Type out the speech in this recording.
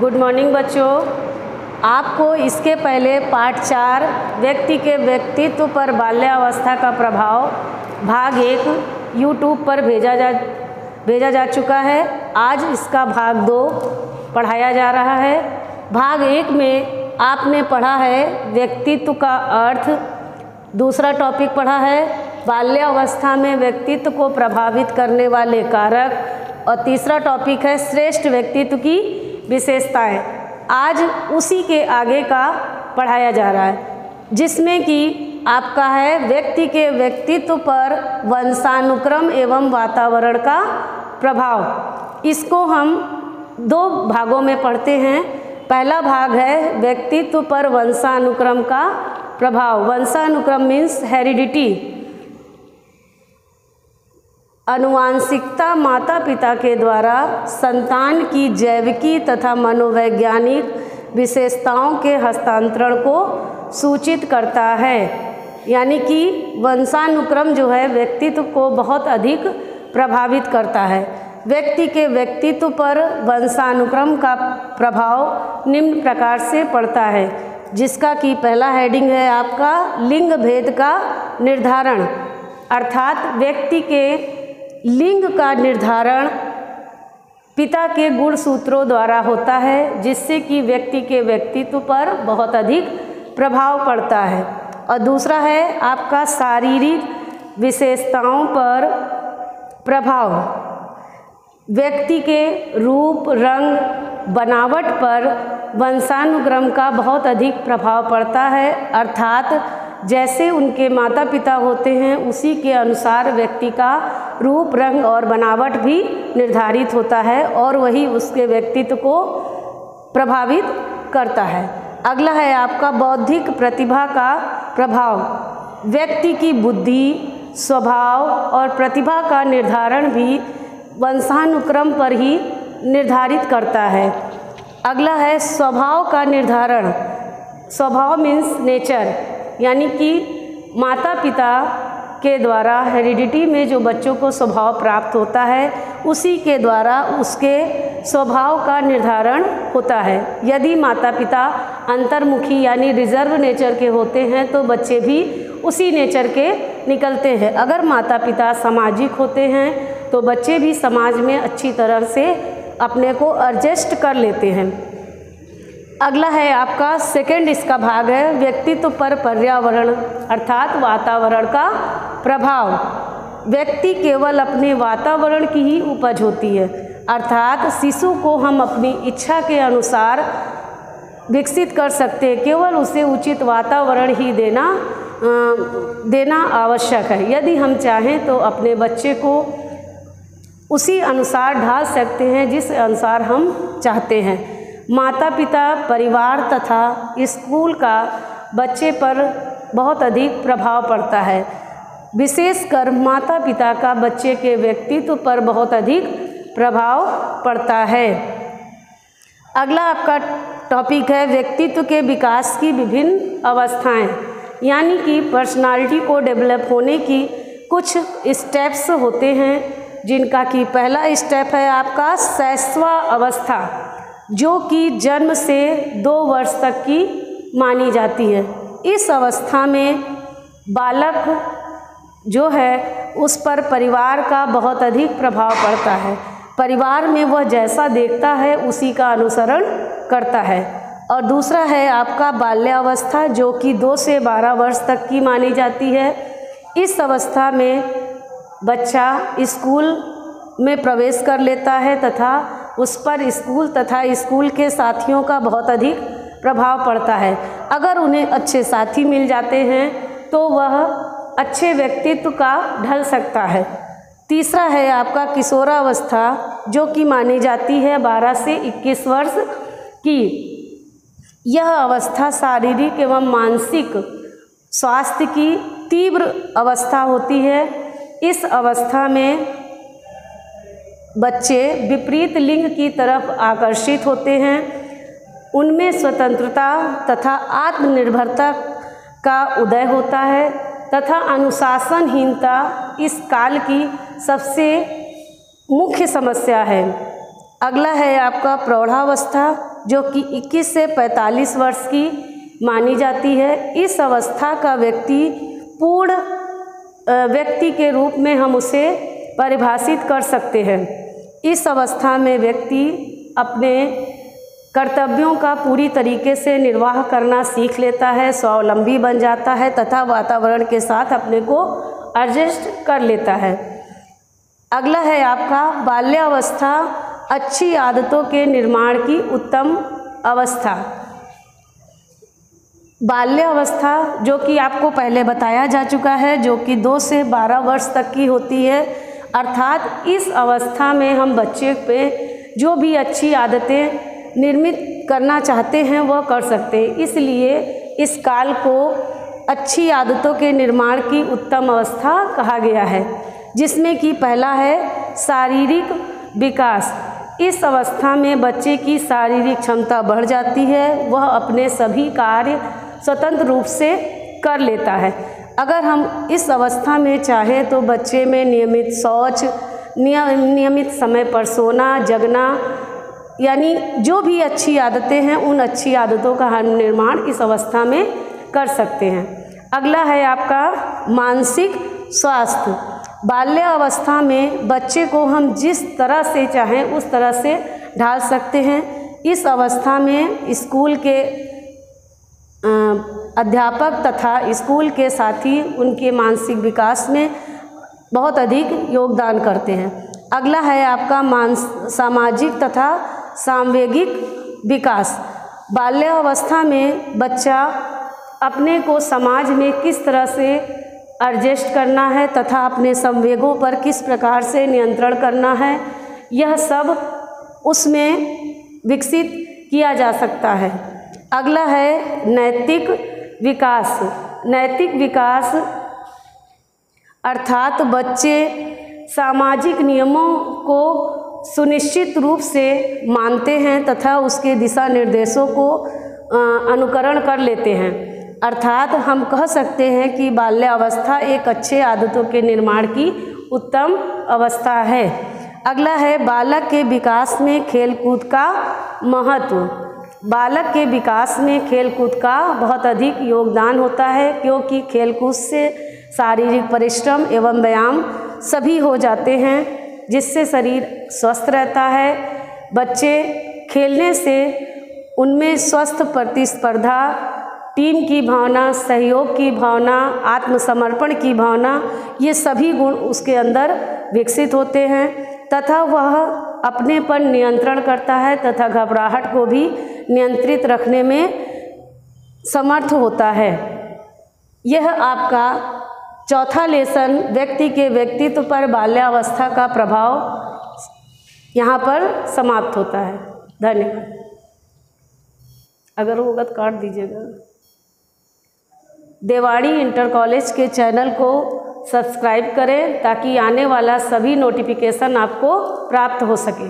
Good morning बच्चों। आपको इसके पहले पाठ 4 व्यक्ति के व्यक्तित्व पर बाल्यावस्था का प्रभाव भाग 1 यूट्यूब पर भेजा जा चुका है। आज इसका भाग 2 पढ़ाया जा रहा है। भाग 1 में आपने पढ़ा है व्यक्तित्व का अर्थ, दूसरा टॉपिक पढ़ा है बाल्यावस्था में व्यक्तित्व को प्रभावित करने वाले कारक और तीसरा टॉपिक है श्रेष्ठ व्यक्तित्व की विशेषताएं। आज उसी के आगे का पढ़ाया जा रहा है, जिसमें कि आपका है व्यक्ति के व्यक्तित्व पर वंशानुक्रम एवं वातावरण का प्रभाव। इसको हम 2 भागों में पढ़ते हैं। पहला भाग है व्यक्तित्व पर वंशानुक्रम का प्रभाव। वंशानुक्रम मीन्स हेरिडिटी, आनुवांशिकता, माता पिता के द्वारा संतान की जैविकी तथा मनोवैज्ञानिक विशेषताओं के हस्तांतरण को सूचित करता है। यानी कि वंशानुक्रम जो है व्यक्तित्व को बहुत अधिक प्रभावित करता है। व्यक्ति के व्यक्तित्व पर वंशानुक्रम का प्रभाव निम्न प्रकार से पड़ता है, जिसका कि पहला हेडिंग है आपका लिंग भेद का निर्धारण, अर्थात व्यक्ति के लिंग का निर्धारण पिता के गुणसूत्रों द्वारा होता है, जिससे कि व्यक्ति के व्यक्तित्व पर बहुत अधिक प्रभाव पड़ता है। और दूसरा है आपका शारीरिक विशेषताओं पर प्रभाव। व्यक्ति के रूप, रंग, बनावट पर वंशानुक्रम का बहुत अधिक प्रभाव पड़ता है, अर्थात जैसे उनके माता पिता होते हैं उसी के अनुसार व्यक्ति का रूप, रंग और बनावट भी निर्धारित होता है और वही उसके व्यक्तित्व को प्रभावित करता है। अगला है आपका बौद्धिक प्रतिभा का प्रभाव। व्यक्ति की बुद्धि, स्वभाव और प्रतिभा का निर्धारण भी वंशानुक्रम पर ही निर्धारित करता है। अगला है स्वभाव का निर्धारण। स्वभाव मीन्स नेचर, यानी कि माता पिता के द्वारा हेरिडिटी में जो बच्चों को स्वभाव प्राप्त होता है उसी के द्वारा उसके स्वभाव का निर्धारण होता है। यदि माता पिता अंतर्मुखी यानी रिजर्व नेचर के होते हैं तो बच्चे भी उसी नेचर के निकलते हैं। अगर माता पिता सामाजिक होते हैं तो बच्चे भी समाज में अच्छी तरह से अपने को एडजस्ट कर लेते हैं। अगला है आपका सेकंड इसका भाग है व्यक्तित्व पर पर्यावरण अर्थात वातावरण का प्रभाव। व्यक्ति केवल अपने वातावरण की ही उपज होती है, अर्थात शिशु को हम अपनी इच्छा के अनुसार विकसित कर सकते हैं, केवल उसे उचित वातावरण ही देना आवश्यक है। यदि हम चाहें तो अपने बच्चे को उसी अनुसार ढाल सकते हैं जिस अनुसार हम चाहते हैं। माता पिता, परिवार तथा स्कूल का बच्चे पर बहुत अधिक प्रभाव पड़ता है। विशेषकर माता पिता का बच्चे के व्यक्तित्व पर बहुत अधिक प्रभाव पड़ता है। अगला आपका टॉपिक है व्यक्तित्व के विकास की विभिन्न अवस्थाएं, यानी कि पर्सनालिटी को डेवलप होने की कुछ स्टेप्स होते हैं, जिनका कि पहला स्टेप है आपका शैशवावस्था, जो कि जन्म से 2 वर्ष तक की मानी जाती है। इस अवस्था में बालक जो है उस पर परिवार का बहुत अधिक प्रभाव पड़ता है। परिवार में वह जैसा देखता है उसी का अनुसरण करता है। और दूसरा है आपका बाल्यावस्था, जो कि 2 से 12 वर्ष तक की मानी जाती है। इस अवस्था में बच्चा स्कूल में प्रवेश कर लेता है तथा उस पर स्कूल तथा स्कूल के साथियों का बहुत अधिक प्रभाव पड़ता है। अगर उन्हें अच्छे साथी मिल जाते हैं तो वह अच्छे व्यक्तित्व का ढल सकता है। तीसरा है आपका किशोरावस्था, जो कि मानी जाती है 12 से 21 वर्ष की। यह अवस्था शारीरिक एवं मानसिक स्वास्थ्य की तीव्र अवस्था होती है। इस अवस्था में बच्चे विपरीत लिंग की तरफ आकर्षित होते हैं। उनमें स्वतंत्रता तथा आत्मनिर्भरता का उदय होता है तथा अनुशासनहीनता इस काल की सबसे मुख्य समस्या है। अगला है आपका प्रौढ़ावस्था, जो कि 21 से 45 वर्ष की मानी जाती है। इस अवस्था का व्यक्ति पूर्ण व्यक्ति के रूप में हम उसे परिभाषित कर सकते हैं। इस अवस्था में व्यक्ति अपने कर्तव्यों का पूरी तरीके से निर्वाह करना सीख लेता है, स्वावलंबी बन जाता है तथा वातावरण के साथ अपने को एडजस्ट कर लेता है। अगला है आपका बाल्यावस्था, अच्छी आदतों के निर्माण की उत्तम अवस्था। बाल्यावस्था जो कि आपको पहले बताया जा चुका है, जो कि 2 से 12 वर्ष तक की होती है, अर्थात इस अवस्था में हम बच्चे पे जो भी अच्छी आदतें निर्मित करना चाहते हैं वह कर सकते हैं। इसलिए इस काल को अच्छी आदतों के निर्माण की उत्तम अवस्था कहा गया है, जिसमें कि पहला है शारीरिक विकास। इस अवस्था में बच्चे की शारीरिक क्षमता बढ़ जाती है, वह अपने सभी कार्य स्वतंत्र रूप से कर लेता है। अगर हम इस अवस्था में चाहें तो बच्चे में नियमित शौच, नियमित समय पर सोना, जगना, यानी जो भी अच्छी आदतें हैं उन अच्छी आदतों का हम निर्माण इस अवस्था में कर सकते हैं। अगला है आपका मानसिक स्वास्थ्य। बाल्य अवस्था में बच्चे को हम जिस तरह से चाहें उस तरह से ढाल सकते हैं। इस अवस्था में स्कूल के अध्यापक तथा स्कूल के साथी उनके मानसिक विकास में बहुत अधिक योगदान करते हैं। अगला है आपका सामाजिक तथा सांवेगिक विकास। बाल्यावस्था में बच्चा अपने को समाज में किस तरह से एडजस्ट करना है तथा अपने संवेगों पर किस प्रकार से नियंत्रण करना है, यह सब उसमें विकसित किया जा सकता है। अगला है नैतिक विकास। नैतिक विकास अर्थात बच्चे सामाजिक नियमों को सुनिश्चित रूप से मानते हैं तथा उसके दिशा निर्देशों को अनुकरण कर लेते हैं। अर्थात हम कह सकते हैं कि बाल्यावस्था एक अच्छे आदतों के निर्माण की उत्तम अवस्था है। अगला है बालक के विकास में खेलकूद का महत्व। बालक के विकास में खेलकूद का बहुत अधिक योगदान होता है, क्योंकि खेलकूद से शारीरिक परिश्रम एवं व्यायाम सभी हो जाते हैं, जिससे शरीर स्वस्थ रहता है। बच्चे खेलने से उनमें स्वस्थ प्रतिस्पर्धा, टीम की भावना, सहयोग की भावना, आत्मसमर्पण की भावना, ये सभी गुण उसके अंदर विकसित होते हैं तथा वह अपने पर नियंत्रण करता है तथा घबराहट को भी नियंत्रित रखने में समर्थ होता है। यह आपका चौथा लेसन व्यक्ति के व्यक्तित्व पर बाल्यावस्था का प्रभाव यहाँ पर समाप्त होता है। धन्यवाद। अगर होगा तो काट दीजिएगा। देवाड़ी इंटर कॉलेज के चैनल को सब्सक्राइब करें ताकि आने वाला सभी नोटिफिकेशन आपको प्राप्त हो सके।